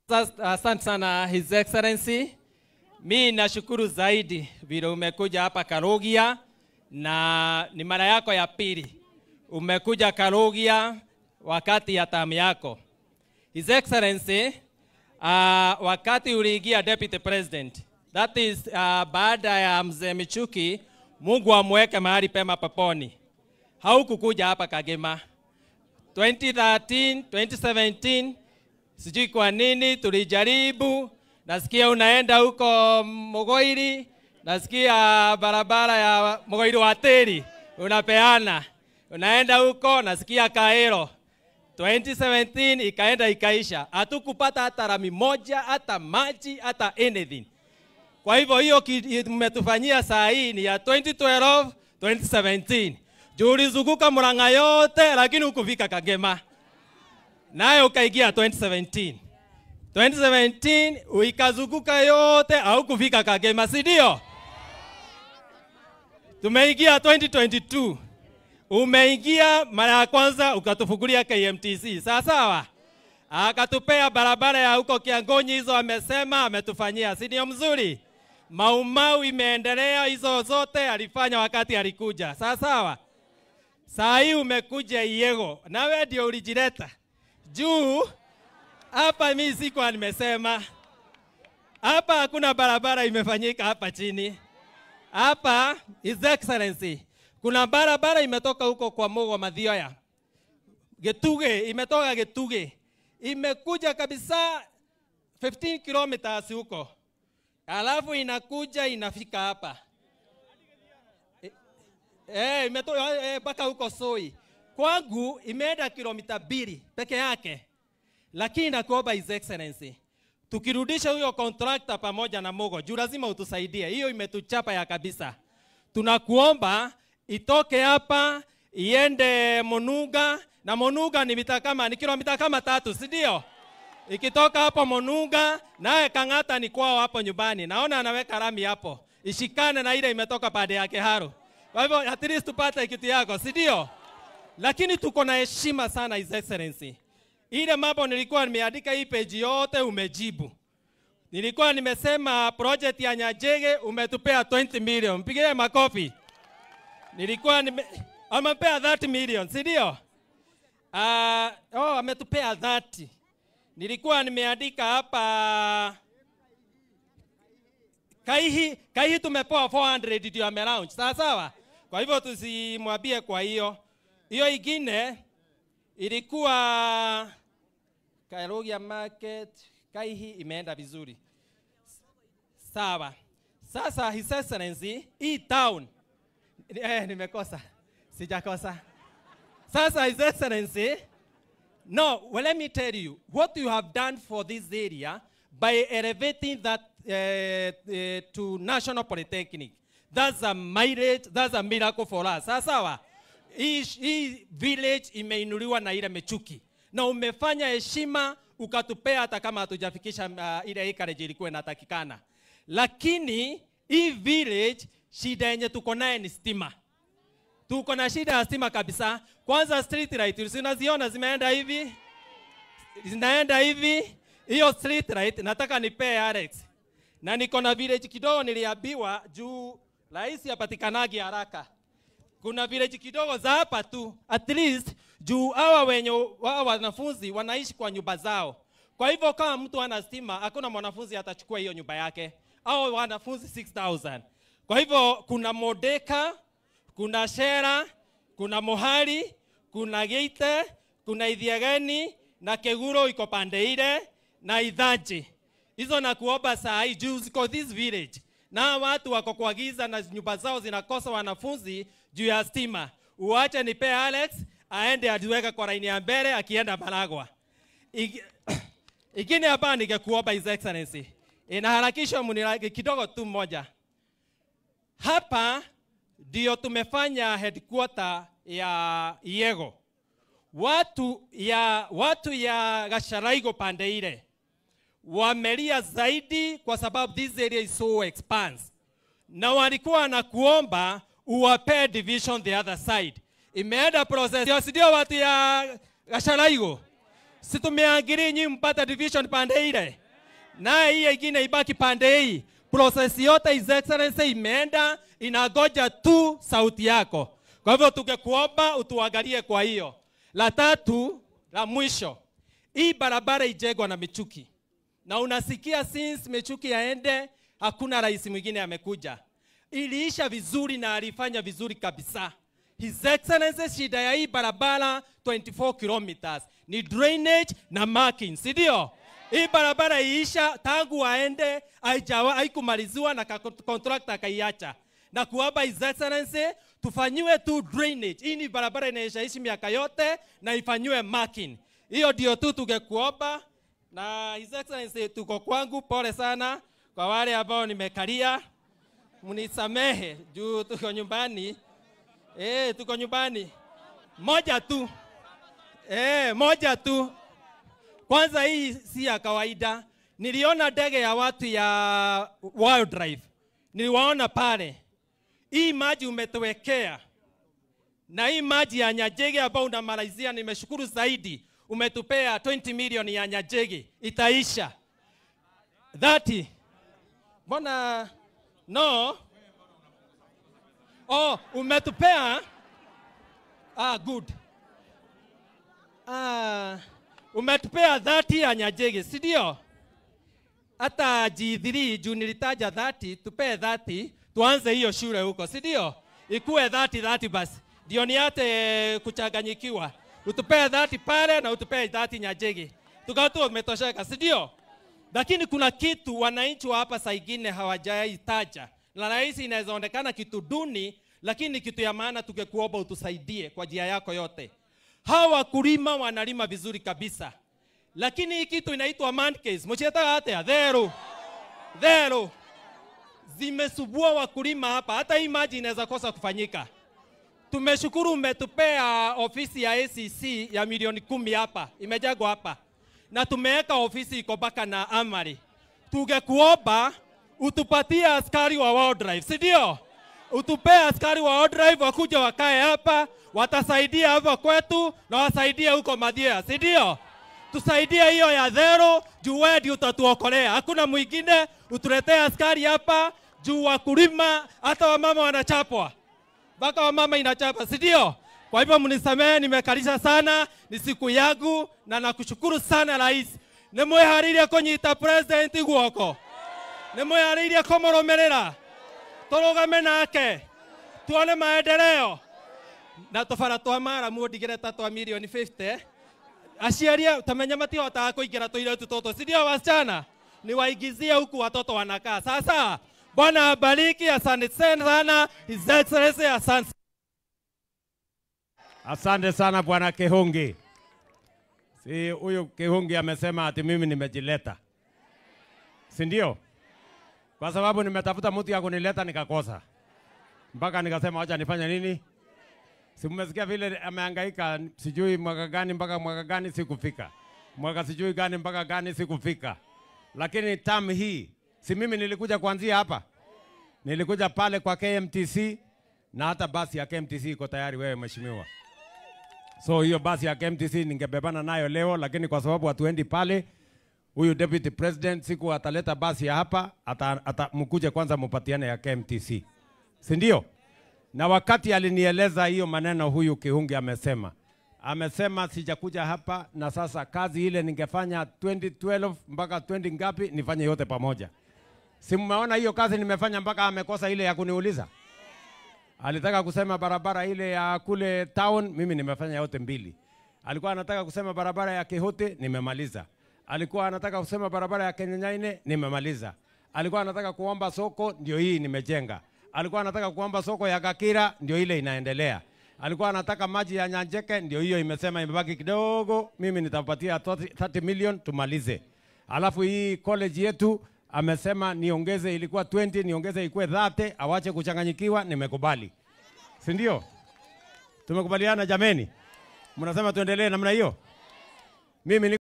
Asante sana His Excellency. Mimi nashukuru zaidi vile umekuja hapa Karogia, na ni mara yako ya pili umekuja Karogia wakati ya tamu yako. His Excellency, wakati uliingia Deputy President, that is baada ya Mzee Michuki, Mungu amweke mahali pema peponi, haukukuja hapa Kagema. 2013, 2017, sijui kwa nini tulijaribu. Nasikia unaenda huko Mogoiri, nasikia barabara ya Mogoiri Wateri unapeana, unaenda huko, nasikia Kaero. 2017 ikaenda ikaisha, hatukupata hata rami moja, hata maji, hata anything. Kwa hivyo hiyo mmetufanyia saa hii ni ya 2012, 2017. Ulizunguka Murang'a yote lakini hukufika Kagema. Naye ukaingia 2017. 2017 uikazunguka yote haukufika Kagema, si ndio? Tumeingia 2022. Umeingia mara ya kwanza ukatufungulia KMTC. Sawa? Akatupea barabara ya huko Kiangonyi, hizo amesema ametufanyia. Si ndio mzuri? Maumau imeendelea, hizo zote alifanya wakati alikuja. Sawa? Saa hii umekuja Iyego, nawe ndio ulijileta. Juu hapa mimi sikuwa nimesema. Hapa hakuna barabara imefanyika hapa chini. Hapa His Excellency, kuna barabara imetoka huko kwa Mogo Mathioya. Getuge, imetoka Getuge. Imekuja kabisa 15 kilometers huko. Alafu inakuja inafika hapa. Imetoka mpaka huko Soi. Kwangu imeenda kilomita 2 peke yake. Lakini nakuomba His Excellency, tukirudisha huyo contractor pamoja na Mogo, juu lazima utusaidie. Hiyo imetuchapa ya kabisa. Tunakuomba itoke hapa iende Monuga, na Monuga ni kilomita kama 3, si ndio? Ikitoka hapo Monuga, naye Kang'ata ni kwao hapo nyumbani. Naona anaweka rami hapo. Ishikane na ile imetoka pande ya Kiharu. Kwa hivyo at least tupate kitu yako, si ndio? Lakini tuko na heshima sana His Excellency. Ile mambo nilikuwa nimeandika hii page yote umejibu. Nilikuwa nimesema project ya Nyajege umetupea 20 million. Mpigie makofi. Nilikuwa amepea 30 million, si ndio? Ametupea 30. Nilikuwa nimeandika hapa Kaihi tumepewa 400 ndio amelaunch. Sawa? Kwa hivyo tusimwambie kwa hiyo. Hiyo ingine ilikuwa Karogia Market, Kaihi imeenda vizuri. Sawa. Sasa His Excellency, hii town nimekosa. Sijakosa. Sasa His Excellency, let me tell you what you have done for this area by elevating that to National Polytechnic. That's a mileage, that's a miracle for us. Sawa? Hii village imeinuliwa na ile Michuki. Na umefanya heshima ukatupea hata kama hatujafikisha ile acreage ilikuwa inatakikana. Lakini hii village shida yenye tuko naye ni stima. Tuko na shida ya stima kabisa. Kwanza street light, unaziona zimeenda hivi? Zinaenda hivi. Hiyo street light nataka nipee Alex. Na niko na village kidogo niliambiwa juu rais hapatikanagi haraka. Kuna village kidogo za hapa tu, at least juu hawa wanafunzi wanaishi kwa nyumba zao. Kwa hivyo kama mtu ana stima, hakuna mwanafunzi atachukua hiyo nyumba yake. Hao wanafunzi 6,000. Kwa hivyo kuna Modeka, kuna Shera, kuna Mohali, kuna Geite, kuna Ithiageni na Keguro iko pande ile na Idhaji. Hizo nakuomba saa hii juu ziko this village. Na watu wako kwa giza na nyumba zao zinakosa wanafunzi juu ya stima. Uache nipe Alex aende ajiweka kwa laini ya mbele akienda Maragwa. Ingine hapa ningekuomba His Excellency, inaharakisha kidogo tu moja. Hapa ndio tumefanya headquarter ya Iyego. Watu ya Gacharaigo pande ile wamelia zaidi kwa sababu this area is so expansive. Na walikuwa na kuomba uwape division the other side. Imeenda process. Ndio watu ya Gacharaigo. Si tumeangiria nyinyi mpata division pande ile. Na hii ingine ibaki pande hii. Process yote His Excellency imeenda, inagoja tu sauti yako. Kwa hivyo tungekuomba utuangalie kwa hiyo. La tatu, la mwisho. Hii barabara ijengwa na Michuki. Na unasikia since Michuki yaende, hakuna rais mwingine amekuja. Iliisha vizuri na alifanya vizuri kabisa. His Excellency shida ya hii barabara 24 kilometers ni drainage na marking, si ndio? Hii barabara iisha tangu waende haikumaliziwa na contractor akaiacha. Na kuomba His Excellency tufanyiwe tu drainage. Hii ni barabara inaisha miaka yote na ifanywe marking. Hiyo ndio tu tungekuomba. Na His Excellency tuko kwangu, pole sana kwa wale ambao nimekalia. Munisamehe juu tuko nyumbani. Tuko nyumbani. Moja tu. Moja tu. Kwanza hii si ya kawaida. Niliona ndege ya watu ya Wildlife. Niliwaona pale. Hii maji umetuwekea. Na hii maji ya Nyajege ambao unamalizia, nimeshukuru zaidi. Umetupea 20 milioni ya Nyajege. Itaisha. 30. Mbona no? Umetupea good. Umetupea 30 ya Nyajege, si ndio? Hata G3 juu nilitaja 30, tupee 30, tuanze hiyo shule huko, si ndio? Ikuwe 30 basi. Ndio niate kuchanganyikiwa. Utupee 30 pale na utupee 30 Nyajege. Tukatu umetosheka, si ndio? Lakini kuna kitu wananchi wa hapa saingine hawajaitaja. Na rais inawezaonekana kitu duni, lakini kitu ya maana tungekuomba utusaidie kwa njia yako yote. Hawa wakulima wanalima vizuri kabisa. Lakini hii kitu inaitwa man case. Mcheta hata dhero. Zimesubua wakulima hapa. Hata hii maji inaweza kosa kufanyika. Tumeshukuru umetupea ofisi ya ACC ya milioni 10 hapa. Imejengwa hapa. Na tumeweka ofisi iko baka na Amari. Tungekuomba utupatie askari wa Wildlife, si ndio? Utupee askari wa Wildlife wakuja wakae hapa, watasaidia hapa kwetu na wasaidie huko Mathia, si ndio? Tusaidie hiyo ya dhero, juu wewe ndio utatuokolea. Hakuna mwingine, utuletee askari hapa, juu wakulima hata wamama wanachapwa. Baka wamama inachapa, si ndio? Kwa hivyo mnisamehe, nimekalisha sana, ni siku yangu na nakushukuru sana rais. Nimwehariria kunyita president guoko. Nimwehariria kumurumirira. Turugame nake. Tuone maendeleo. Na tofara twa mara mudigire tatwa milioni 50. Aciaria utamenya matihota kuingira tuiretu toto. Si ndio wasichana? Niwaigizie huku watoto wanakaa. Sasa Bwana abariki, asante sana. His Excellency, asante. Asante sana Bwana Kihungi. Si huyu Kihungi amesema ati mimi nimejileta. Si ndio? Kwa sababu nimetafuta mtu ya kunileta nikakosa. Mpaka nikasema acha nifanye nini? Si mmesikia vile amehangaika, sijui mwaka gani mpaka mwaka gani sikufika. Mwaka sijui gani mpaka gani sikufika. Lakini term hii, si mimi nilikuja kuanzia hapa. Nilikuja pale kwa KMTC na hata basi ya KMTC iko tayari wewe mheshimiwa. So hiyo basi ya KMTC ningebebana nayo leo, lakini kwa sababu hatuendi pale, huyu deputy president siku ataleta basi ya hapa, mkuje kwanza mpatiane ya KMTC. Si ndio? Na wakati alinieleza hiyo maneno huyu Kihungi amesema sijakuja hapa na sasa kazi ile ningefanya 2012 mpaka 20 ngapi nifanye yote pamoja. Si mmeona hiyo kazi nimefanya mpaka amekosa ile ya kuniuliza? Alitaka kusema barabara ile ya kule town, mimi nimefanya yote mbili. Alikuwa anataka kusema barabara ya Kihote, nimemaliza. Alikuwa anataka kusema barabara ya Kenyanyaine, nimemaliza. Alikuwa anataka kuomba soko, ndio hii nimejenga. Alikuwa anataka kuomba soko ya Kakira, ndio ile inaendelea. Alikuwa anataka maji ya Nyanjeke, ndio hiyo imesema imebaki kidogo, mimi nitapatia 30 million tumalize. Alafu hii college yetu amesema niongeze, ilikuwa 20 niongeze ikuwe 30, awache kuchanganyikiwa, nimekubali. Si ndio? Tumekubaliana jameni? Mnasema tuendelee namna hiyo? Mimi